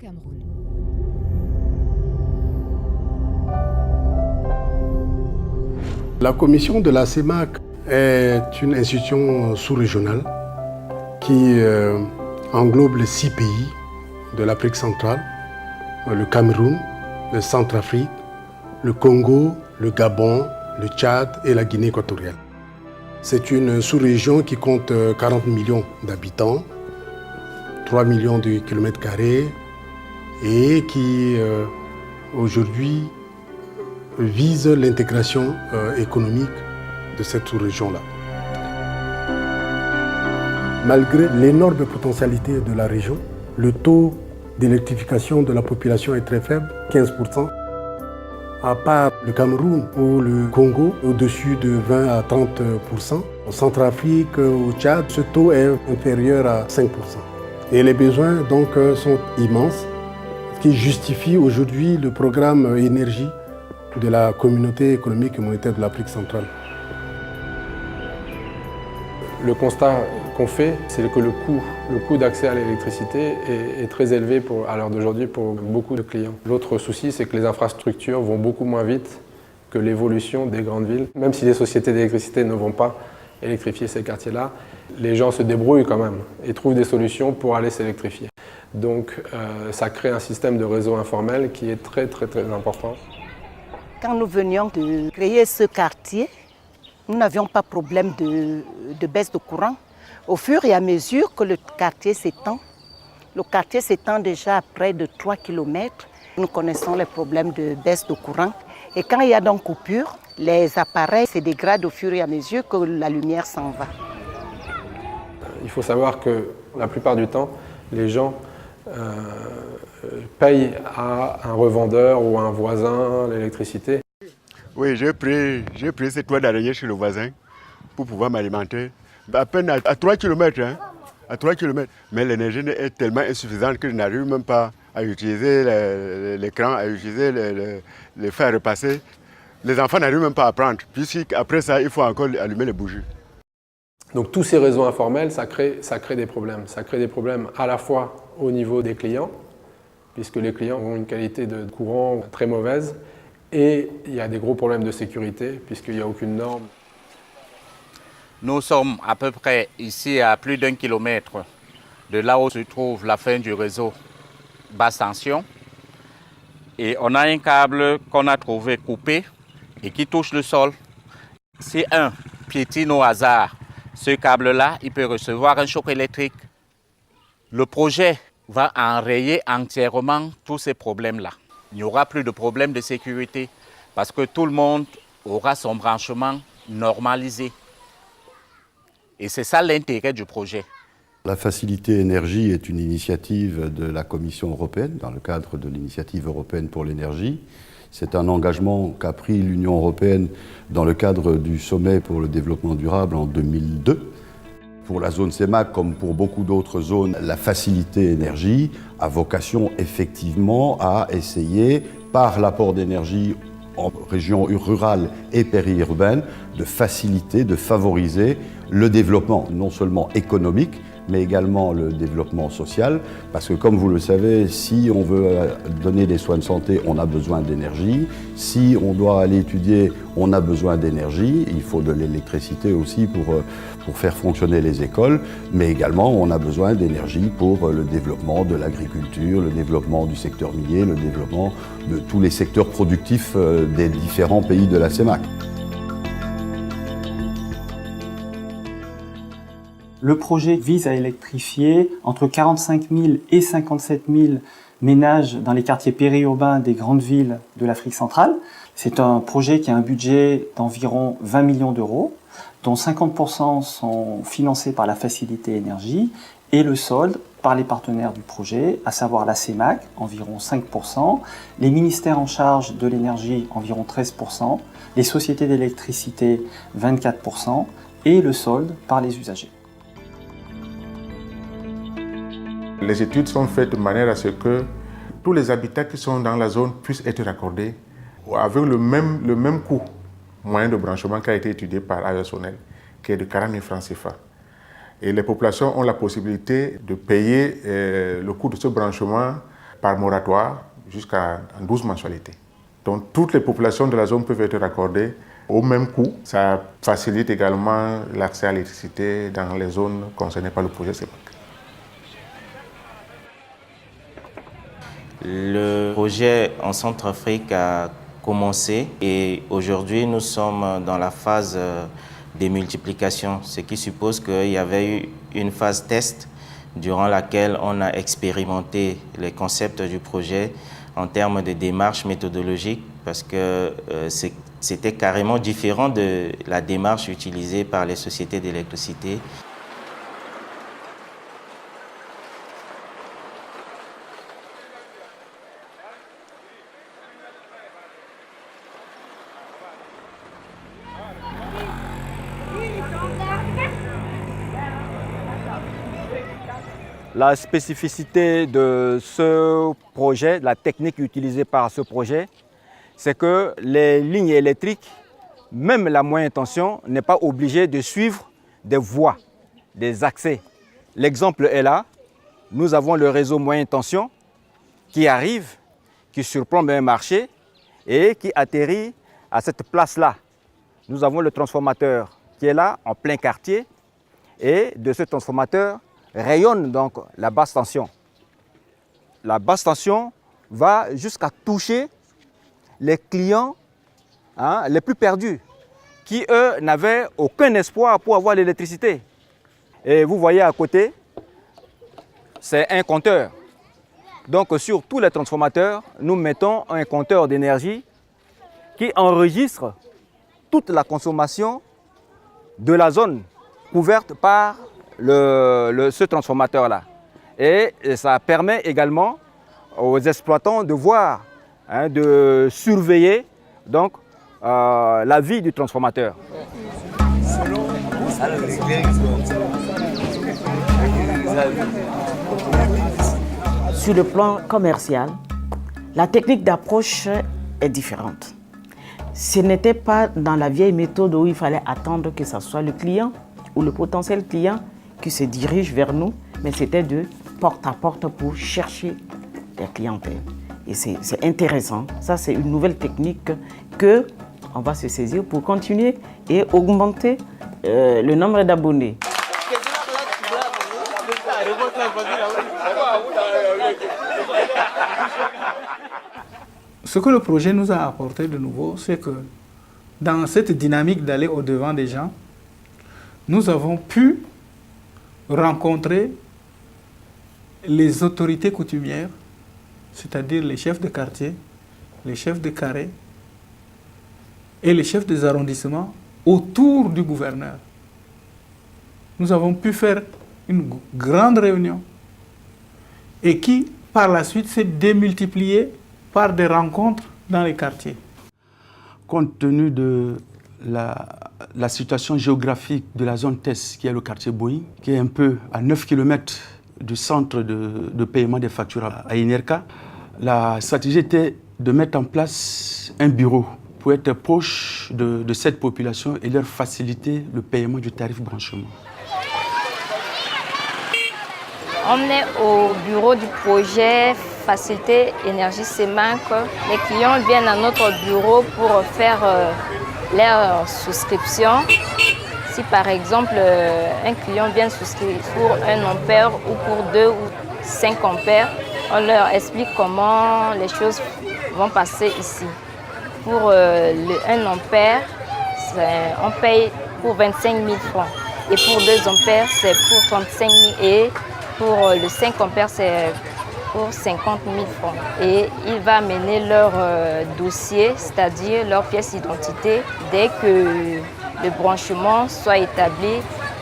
Cameroun. La commission de la CEMAC est une institution sous-régionale qui englobe les 6 pays de l'Afrique centrale, le Cameroun, le Centrafrique, le Congo, le Gabon, le Tchad et la Guinée équatoriale. C'est une sous-région qui compte 40 millions d'habitants, 3 millions de kilomètres carrés et qui aujourd'hui vise l'intégration économique de cette sous-région-là. Malgré l'énorme potentialité de la région, le taux d'électrification de la population est très faible, 15%. À part le Cameroun ou le Congo, au-dessus de 20 à 30%. Au Centrafrique, au Tchad, ce taux est inférieur à 5%. Et les besoins donc sont immenses, ce qui justifie aujourd'hui le programme énergie de la communauté économique et monétaire de l'Afrique centrale. Le constat qu'on fait, c'est que le coût d'accès à l'électricité est très élevé à l'heure d'aujourd'hui pour beaucoup de clients. L'autre souci, c'est que les infrastructures vont beaucoup moins vite que l'évolution des grandes villes. Même si les sociétés d'électricité ne vont pas électrifier ces quartiers-là, les gens se débrouillent quand même et trouvent des solutions pour aller s'électrifier. Donc ça crée un système de réseau informel qui est très important. Quand nous venions de créer ce quartier, nous n'avions pas de problème de baisse de courant. Au fur et à mesure que le quartier s'étend déjà à près de 3 km, nous connaissons les problèmes de baisse de courant. Et quand il y a donc coupure, les appareils se dégradent au fur et à mesure que la lumière s'en va. Il faut savoir que la plupart du temps, les gens payent à un revendeur ou à un voisin l'électricité. Oui, j'ai pris cette toile d'araignée chez le voisin pour pouvoir m'alimenter. À peine à 3 km, hein, à 3 km. Mais l'énergie est tellement insuffisante que je n'arrive même pas à utiliser l'écran, à utiliser les fer à repasser. Les enfants n'arrivent même pas à prendre, puisqu'après ça, il faut encore allumer les bougies. Donc tous ces réseaux informels, ça crée des problèmes. Ça crée des problèmes à la fois au niveau des clients, puisque les clients ont une qualité de courant très mauvaise, et il y a des gros problèmes de sécurité, puisqu'il n'y a aucune norme. Nous sommes à peu près ici à plus d'1 kilomètre de là où se trouve la fin du réseau basse tension. Et on a un câble qu'on a trouvé coupé et qui touche le sol. Si un piétine au hasard ce câble-là, il peut recevoir un choc électrique. Le projet va enrayer entièrement tous ces problèmes-là. Il n'y aura plus de problème de sécurité parce que tout le monde aura son branchement normalisé. Et c'est ça l'intérêt du projet. La facilité énergie est une initiative de la Commission européenne dans le cadre de l'initiative européenne pour l'énergie. C'est un engagement qu'a pris l'Union européenne dans le cadre du sommet pour le développement durable en 2002. Pour la zone CEMAC, comme pour beaucoup d'autres zones, la facilité énergie a vocation effectivement à essayer, par l'apport d'énergie en région rurale et périurbaine, de faciliter, de favoriser le développement, non seulement économique, mais également le développement social, parce que comme vous le savez, si on veut donner des soins de santé, on a besoin d'énergie. Si on doit aller étudier, on a besoin d'énergie. Il faut de l'électricité aussi pour faire fonctionner les écoles, mais également on a besoin d'énergie pour le développement de l'agriculture, le développement du secteur minier, le développement de tous les secteurs productifs des différents pays de la CEMAC. Le projet vise à électrifier entre 45 000 et 57 000 ménages dans les quartiers périurbains des grandes villes de l'Afrique centrale. C'est un projet qui a un budget d'environ 20 millions d'euros, dont 50% sont financés par la facilité énergie et le solde par les partenaires du projet, à savoir la CEMAC, environ 5%, les ministères en charge de l'énergie, environ 13%, les sociétés d'électricité, 24%, et le solde par les usagers. Les études sont faites de manière à ce que tous les habitats qui sont dans la zone puissent être raccordés avec le même coût moyen de branchement qui a été étudié par Aviasonel, qui est de 40 000 francs CFA. Et les populations ont la possibilité de payer le coût de ce branchement par moratoire jusqu'à 12 mensualités. Donc toutes les populations de la zone peuvent être raccordées au même coût. Ça facilite également l'accès à l'électricité dans les zones concernées par le projet CEMAC. Le projet en Centrafrique a commencé et aujourd'hui nous sommes dans la phase de multiplication, ce qui suppose qu'il y avait eu une phase test durant laquelle on a expérimenté les concepts du projet en termes de démarche méthodologique parce que c'était carrément différent de la démarche utilisée par les sociétés d'électricité. La spécificité de ce projet, la technique utilisée par ce projet, c'est que les lignes électriques, même la moyenne tension, n'est pas obligée de suivre des voies, des accès. L'exemple est là. Nous avons le réseau moyenne tension qui arrive, qui surplombe un marché et qui atterrit à cette place-là. Nous avons le transformateur qui est là, en plein quartier, et de ce transformateur rayonne donc la basse tension. La basse tension va jusqu'à toucher les clients les plus perdus, qui eux n'avaient aucun espoir pour avoir l'électricité. Et vous voyez à côté, c'est un compteur. Donc sur tous les transformateurs, nous mettons un compteur d'énergie qui enregistre toute la consommation de la zone couverte par ce transformateur-là. Et ça permet également aux exploitants de voir, de surveiller donc, la vie du transformateur. Sur le plan commercial, la technique d'approche est différente. Ce n'était pas dans la vieille méthode où il fallait attendre que ce soit le client ou le potentiel client qui se dirige vers nous, mais c'était de porte à porte pour chercher des clientèles. Et c'est intéressant. Ça, c'est une nouvelle technique qu'on va se saisir pour continuer et augmenter le nombre d'abonnés. Ce que le projet nous a apporté de nouveau, c'est que dans cette dynamique d'aller au-devant des gens, nous avons pu rencontrer les autorités coutumières, c'est-à-dire les chefs de quartier, les chefs de carré et les chefs des arrondissements autour du gouverneur. Nous avons pu faire une grande réunion et qui, par la suite, s'est démultipliée par des rencontres dans les quartiers. Compte tenu de la situation géographique de la zone TES, qui est le quartier Boï, qui est un peu à 9 km du centre de paiement des factures à Inerka, la stratégie était de mettre en place un bureau pour être proche de cette population et leur faciliter le paiement du tarif branchement. On est au bureau du projet Facilité Énergie CEMAC. Les clients viennent à notre bureau pour faire leur souscription. Si par exemple un client vient souscrire pour 1 ampère ou pour 2 ou 5 ampères, on leur explique comment les choses vont passer ici. Pour le 1 ampère, on paye pour 25 000 francs. Et pour 2 ampères, c'est pour 35 000 et pour le 5 ampères, c'est pour 50 000 francs. Et il va mener leur dossier, c'est-à-dire leur pièce d'identité, dès que le branchement soit établi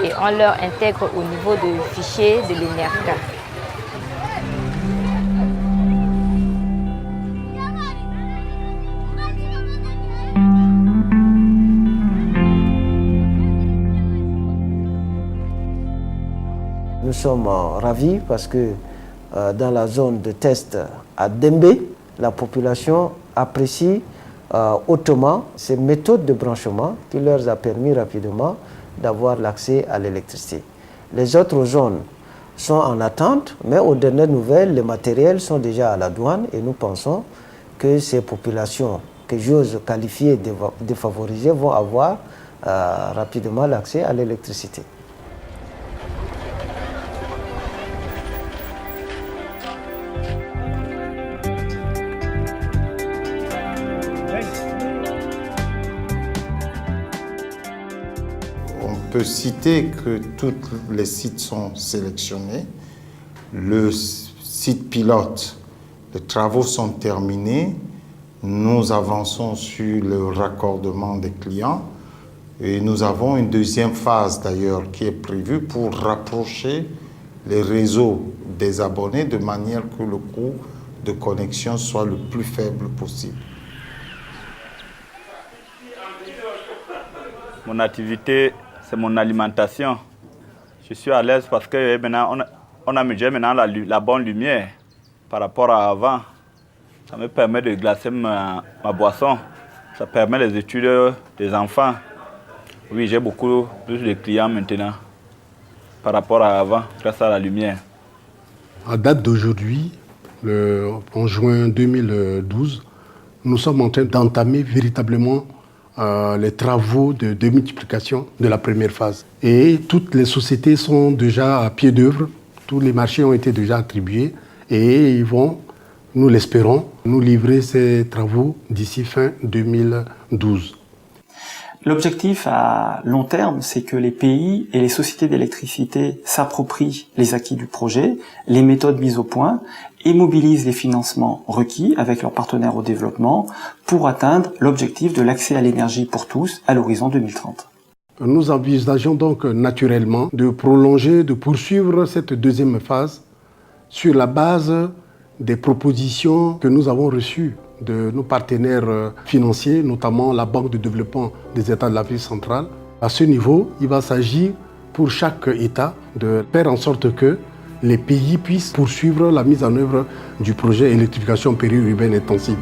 et on leur intègre au niveau du fichier de l'ENERCA. Nous sommes ravis parce que dans la zone de test à Dembé, la population apprécie hautement ces méthodes de branchement qui leur a permis rapidement d'avoir l'accès à l'électricité. Les autres zones sont en attente, mais aux dernières nouvelles, les matériels sont déjà à la douane et nous pensons que ces populations que j'ose qualifier de défavorisées vont avoir rapidement l'accès à l'électricité. On peut citer que tous les sites sont sélectionnés. Le site pilote, les travaux sont terminés. Nous avançons sur le raccordement des clients et nous avons une deuxième phase d'ailleurs qui est prévue pour rapprocher les réseaux des abonnés de manière que le coût de connexion soit le plus faible possible. Mon activité, c'est mon alimentation. Je suis à l'aise parce que maintenant, on a maintenant la bonne lumière par rapport à avant. Ça me permet de glacer ma boisson. Ça permet les études des enfants. Oui, j'ai beaucoup plus de clients maintenant par rapport à avant, grâce à la lumière. À date d'aujourd'hui, en juin 2012, nous sommes en train d'entamer véritablement les travaux de multiplication de la première phase. Et toutes les sociétés sont déjà à pied d'œuvre, tous les marchés ont été déjà attribués et ils vont, nous l'espérons, nous livrer ces travaux d'ici fin 2012. L'objectif à long terme, c'est que les pays et les sociétés d'électricité s'approprient les acquis du projet, les méthodes mises au point et mobilisent les financements requis avec leurs partenaires au développement pour atteindre l'objectif de l'accès à l'énergie pour tous à l'horizon 2030. Nous envisageons donc naturellement de prolonger, de poursuivre cette deuxième phase sur la base des propositions que nous avons reçues de nos partenaires financiers, notamment la Banque de développement des États de l'Afrique centrale. À ce niveau, il va s'agir pour chaque État de faire en sorte que les pays puissent poursuivre la mise en œuvre du projet électrification périurbaine intensive.